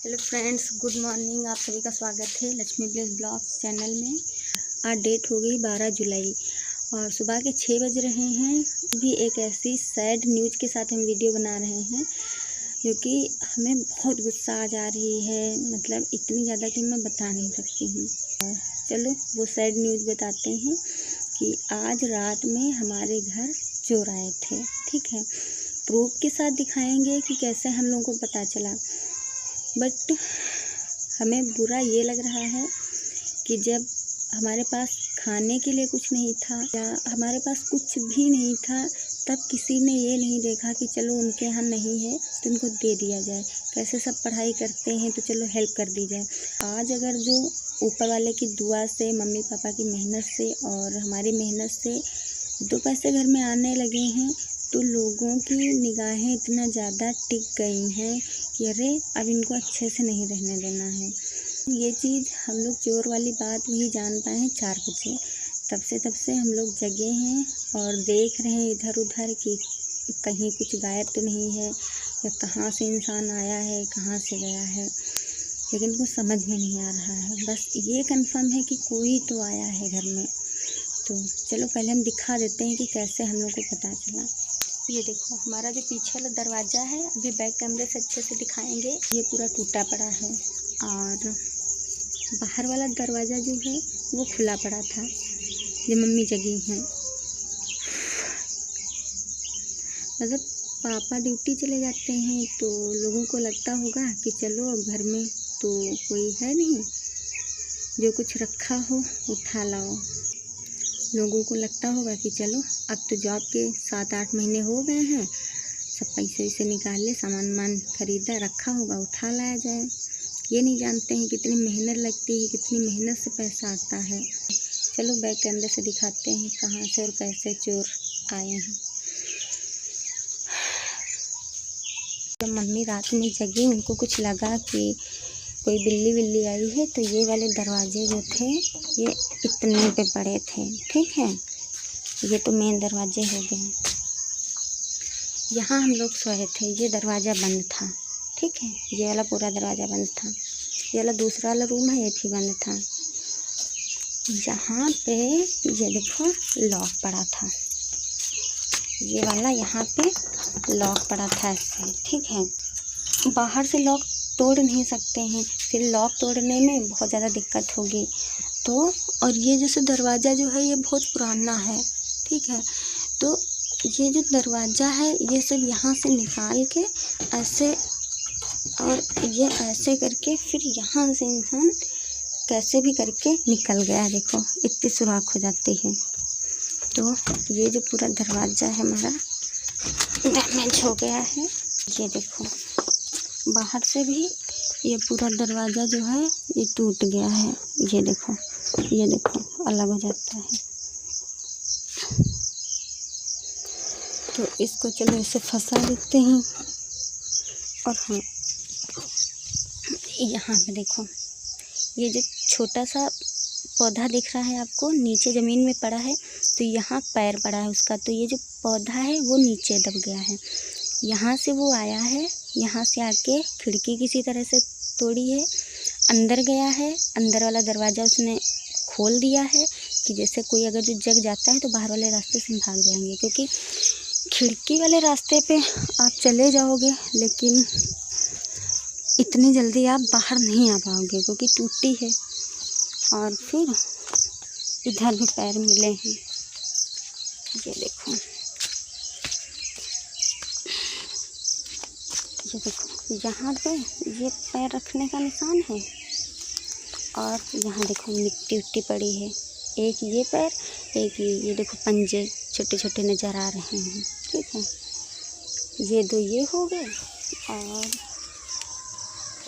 Hello friends, good morning. आप सभी का स्वागत है लक्ष्मी ब्लेस ब्लॉग्स चैनल में। आज डेट हो गई 12 जुलाई और सुबह के 6 बज रहे हैं। भी एक ऐसी सैड न्यूज़ के साथ हम वीडियो बना रहे हैं जो कि हमें बहुत गुस्सा आ जा रही है, मतलब इतनी ज़्यादा कि मैं बता नहीं सकती हूँ। चलो वो सैड न्यूज़ बताते हैं कि आज रात में हमारे घर चोर आए थे। ठीक है, प्रूफ के साथ दिखाएंगे कि कैसे हम लोगों को पता चला। बट हमें बुरा ये लग रहा है कि जब हमारे पास खाने के लिए कुछ नहीं था या हमारे पास कुछ भी नहीं था, तब किसी ने ये नहीं देखा कि चलो उनके यहाँ नहीं है तो उनको दे दिया जाए। कैसे सब पढ़ाई करते हैं तो चलो हेल्प कर दी जाए। आज अगर जो ऊपर वाले की दुआ से, मम्मी पापा की मेहनत से और हमारी मेहनत से 2 पैसे घर में आने लगे हैं तो लोगों की निगाहें इतना ज़्यादा टिक गई हैं कि अरे अब इनको अच्छे से नहीं रहने देना है। ये चीज़ हम लोग चोर वाली बात भी जान पाए हैं 4 बजे। तब से हम लोग जगे हैं और देख रहे हैं इधर उधर कि कहीं कुछ गायब तो नहीं है या कहाँ से इंसान आया है, कहाँ से गया है, लेकिन कुछ समझ में नहीं आ रहा है। बस ये कंफर्म है कि कोई तो आया है घर में। तो चलो पहले हम दिखा देते हैं कि कैसे हम लोग को पता चला। ये देखो, हमारा जो पीछे वाला दरवाज़ा है, अभी बैक कैमरे से अच्छे से दिखाएंगे, ये पूरा टूटा पड़ा है और बाहर वाला दरवाज़ा जो है वो खुला पड़ा था। ये मम्मी जगी हैं, मतलब पापा ड्यूटी चले जाते हैं तो लोगों को लगता होगा कि चलो अब घर में तो कोई है नहीं, जो कुछ रखा हो उठा लाओ। लोगों को लगता होगा कि चलो अब तो जॉब के 7-8 महीने हो गए हैं, सब पैसे वैसे निकाल ले, सामान खरीदा रखा होगा उठा लाया जाए। ये नहीं जानते हैं कितनी मेहनत लगती है, कितनी मेहनत से पैसा आता है। चलो बैक कैमरे से दिखाते हैं कहाँ से और कैसे चोर आए हैं। जब मम्मी रात में जगी, उनको कुछ लगा कि कोई बिल्ली विल्ली आई है, तो ये वाले दरवाजे जो थे ये इतने पे पड़े थे। ठीक है, ये तो मेन दरवाजे हो गए। यहाँ हम लोग सोए थे, ये दरवाज़ा बंद था। ठीक है, ये वाला पूरा दरवाज़ा बंद था। ये वाला दूसरा वाला रूम है, ये भी बंद था। यहाँ पे ये देखो लॉक पड़ा था, ये वाला यहाँ पे लॉक पड़ा था ऐसे। ठीक है, बाहर से लॉक तोड़ नहीं सकते हैं, फिर लॉक तोड़ने में बहुत ज़्यादा दिक्कत होगी। तो और ये जैसे दरवाज़ा जो है ये बहुत पुराना है। ठीक है, तो ये जो दरवाज़ा है ये सब यहाँ से निकाल के ऐसे और ये ऐसे करके फिर यहाँ से इंसान कैसे भी करके निकल गया। देखो इतनी सुराख हो जाती है। तो ये जो पूरा दरवाज़ा है हमारा डैमेज हो गया है। ये देखो बाहर से भी ये पूरा दरवाज़ा जो है ये टूट गया है। ये देखो अलग हो जाता है। तो इसको चलो इसे फंसा देते हैं। और हाँ, यहाँ पे देखो ये जो छोटा सा पौधा दिख रहा है आपको, नीचे ज़मीन में पड़ा है, तो यहाँ पैर पड़ा है उसका। तो ये जो पौधा है वो नीचे दब गया है। यहाँ से वो आया है, यहाँ से आके खिड़की किसी तरह से तोड़ी है, अंदर गया है, अंदर वाला दरवाज़ा उसने खोल दिया है कि जैसे कोई अगर जो जग जाता है तो बाहर वाले रास्ते से भाग जाएंगे, क्योंकि खिड़की वाले रास्ते पे आप चले जाओगे लेकिन इतनी जल्दी आप बाहर नहीं आ पाओगे क्योंकि टूटी है। और फिर इधर भी पैर मिले हैं, ये देखो यहाँ पे ये पैर रखने का निशान है और यहाँ देखो मिट्टी उट्टी पड़ी है। एक ये पैर, एक ये देखो पंजे छोटे छोटे नज़र आ रहे हैं। ठीक है, ये 2 ये हो गए। और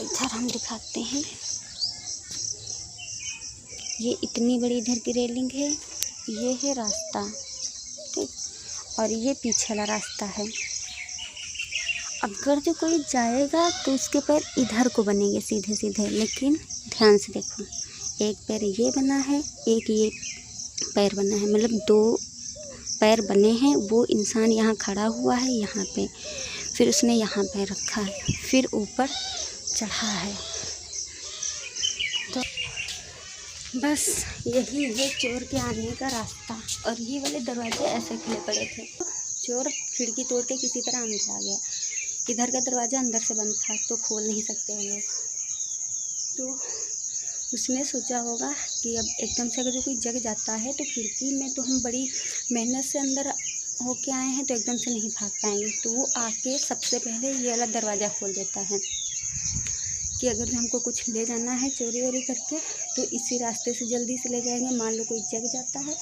इधर हम दिखाते हैं, ये इतनी बड़ी इधर की रेलिंग है, ये है रास्ता। ठीक, और ये पीछे वाला रास्ता है। अगर जो कोई जाएगा तो उसके पैर इधर को बनेंगे सीधे सीधे, लेकिन ध्यान से देखो, एक पैर ये बना है, एक ये पैर बना है, मतलब 2 पैर बने हैं। वो इंसान यहाँ खड़ा हुआ है यहाँ पे, फिर उसने यहाँ पैर रखा है, फिर ऊपर चढ़ा है। तो बस यही है चोर के आने का रास्ता। और ये वाले दरवाजे ऐसे खुले पड़े थे, चोर खिड़की तोड़ के किसी तरह अंदर आ गया। इधर का दरवाज़ा अंदर से बंद था तो खोल नहीं सकते हम लोग। तो उसने सोचा होगा कि अब एकदम से अगर कोई जग जाता है तो खिड़की में तो हम बड़ी मेहनत से अंदर होके आए हैं तो एकदम से नहीं भाग पाएंगे। तो वो आके सबसे पहले ये वाला दरवाज़ा खोल देता है कि अगर हमको कुछ ले जाना है चोरी वोरी करके तो इसी रास्ते से जल्दी से ले जाएंगे। मान लो कोई जग जाता है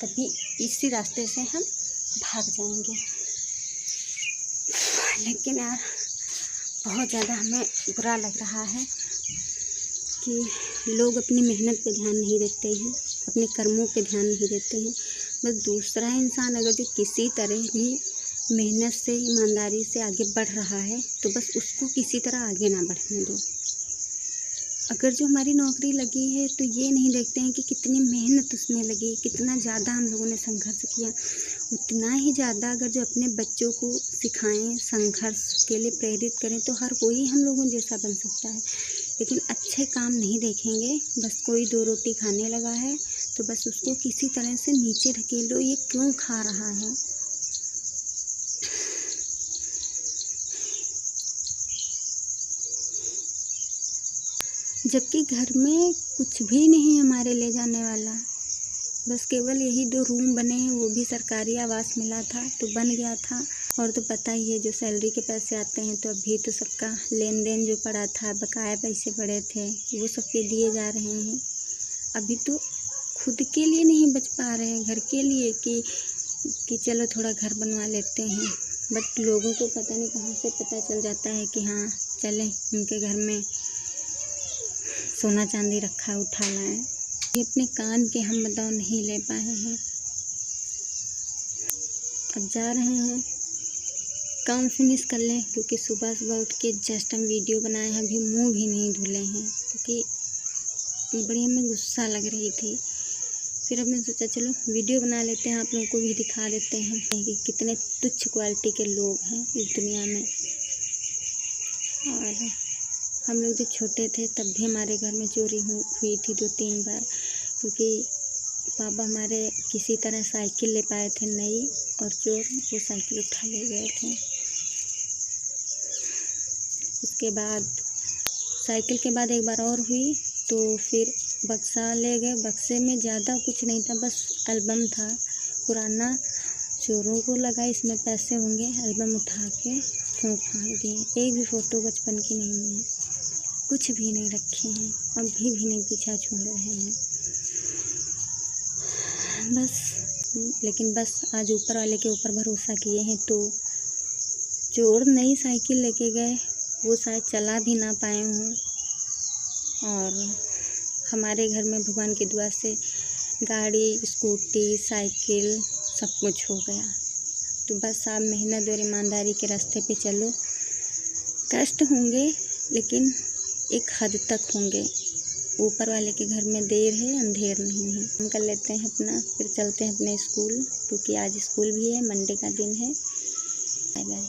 तभी इसी रास्ते से हम भाग जाएंगे। लेकिन यार बहुत ज़्यादा हमें बुरा लग रहा है कि लोग अपनी मेहनत पे ध्यान नहीं देते हैं, अपने कर्मों पे ध्यान नहीं देते हैं। बस दूसरा इंसान अगर जो किसी तरह भी मेहनत से ईमानदारी से आगे बढ़ रहा है तो बस उसको किसी तरह आगे ना बढ़ने दो। अगर जो हमारी नौकरी लगी है तो ये नहीं देखते हैं कि कितनी मेहनत उसमें लगी, कितना ज़्यादा हम लोगों ने संघर्ष किया। उतना ही ज़्यादा अगर जो अपने बच्चों को सिखाएं, संघर्ष के लिए प्रेरित करें तो हर कोई हम लोगों जैसा बन सकता है। लेकिन अच्छे काम नहीं देखेंगे। बस कोई 2 रोटी खाने लगा है तो बस उसको किसी तरह से नीचे ढकेल दो, ये क्यों खा रहा है। जबकि घर में कुछ भी नहीं हमारे ले जाने वाला, बस केवल यही 2 रूम बने हैं, वो भी सरकारी आवास मिला था तो बन गया था। और तो पता ही है जो सैलरी के पैसे आते हैं तो अभी तो सबका लेन देन जो पड़ा था, बकाया पैसे पड़े थे, वो सबके दिए जा रहे हैं। अभी तो खुद के लिए नहीं बच पा रहे हैं, घर के लिए कि चलो थोड़ा घर बनवा लेते हैं। बट लोगों को पता नहीं कहाँ से पता चल जाता है कि हाँ चलें उनके घर में सोना चांदी रखा है, उठा लाएं। ये अपने कान के हम बताओ नहीं ले पाए हैं। अब जा रहे हैं, काम फिनिश कर लें क्योंकि सुबह सुबह उठ के जस्ट हम वीडियो बनाए हैं, अभी मुंह भी नहीं धुले हैं क्योंकि बड़ी हमें गुस्सा लग रही थी। फिर हमने सोचा चलो वीडियो बना लेते हैं, आप लोगों को भी दिखा देते हैं कि कितने तुच्छ क्वालिटी के लोग हैं इस दुनिया में। और हम लोग जब छोटे थे तब भी हमारे घर में चोरी हुई थी 2-3 बार, क्योंकि पापा हमारे किसी तरह साइकिल ले पाए थे नई और चोर वो साइकिल उठा ले गए थे। उसके बाद साइकिल के बाद एक बार और हुई तो फिर बक्सा ले गए। बक्से में ज़्यादा कुछ नहीं था, बस एल्बम था पुराना, चोरों को लगा इसमें पैसे होंगे, एल्बम उठा के फूंक फाँक दिए। एक भी फ़ोटो बचपन की नहीं है, कुछ भी नहीं रखे हैं, अभी भी नहीं पीछा छोड़ रहे हैं बस। लेकिन बस आज ऊपर वाले के ऊपर भरोसा किए हैं तो चोर नई साइकिल लेके गए, वो शायद चला भी ना पाए हों। और हमारे घर में भगवान की दुआ से गाड़ी, स्कूटी, साइकिल सब कुछ हो गया। तो बस आप मेहनत और ईमानदारी के रास्ते पे चलो। कष्ट होंगे लेकिन एक हद तक होंगे। ऊपर वाले के घर में देर है अंधेर नहीं है। हम कर लेते हैं अपना, फिर चलते हैं अपने स्कूल क्योंकि आज स्कूल भी है, मंडे का दिन है। Bye bye.